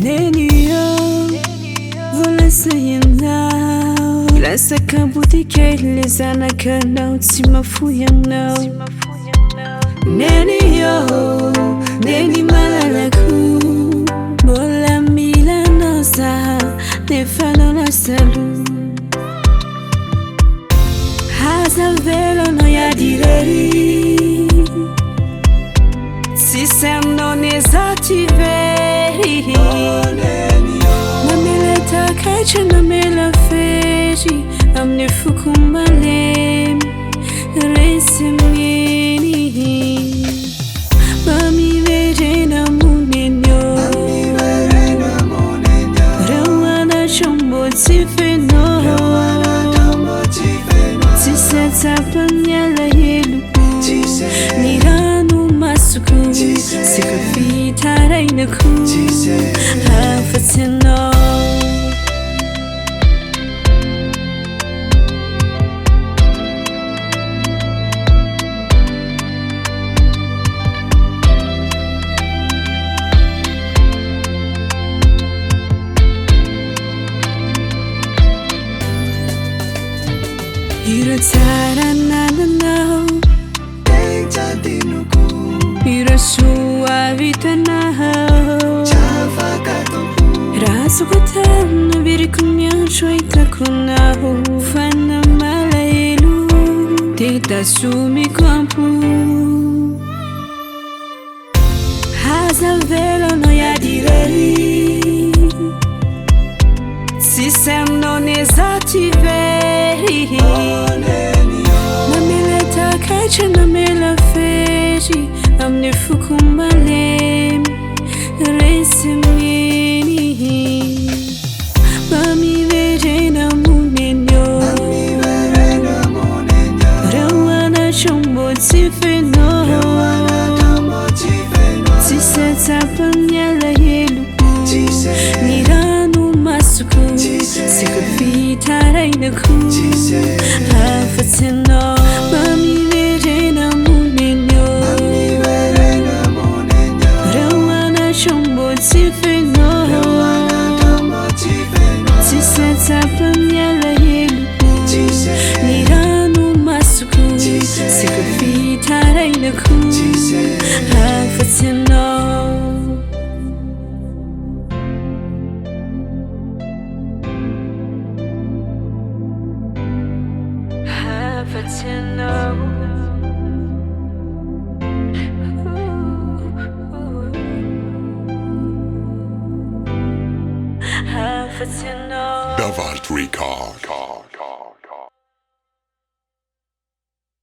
NENY, vola CIANAH. Lasaka boutique les anakanao tsy mafoyanao. NENY, NENY malalako. Mbola milanao zaho nefa anao lasalo. Haza velonao iadirery. Sisy aminao nezaho ty very. Namela takaitra namela fery. Amin'ny foko malemy resy amin'iny. Mamiverena moneny reo anatro mbô tsy fenao. Tsisy atsapany alahelo ny rano masoko. Sika fitarainako afa-tsy anao. Iro tsara nananao iro soa vitanao. Raha sokotana viriko miantso ahitako anao. Fana malahelo te tasomiko ampo. Haza velonao iadirery. Sisy aminao nezaho ty very. Namela takaitra namela fery. Amin'ny foko malemy resy amin'iny. Mamiverena moneny reo anatro mbô tsy fenao. Tsisy atsapany alahelo ny rano masoko. Sika fitarainako afa-tsy anao. Mamiverena moneny reo anatro mbô tsy fenao. Tsisy atsapany alahelo ny rano masoko. Sika fitarainako afa-tsy anao. Afa-tsy anao. Afa-tsy anao. Davart Record.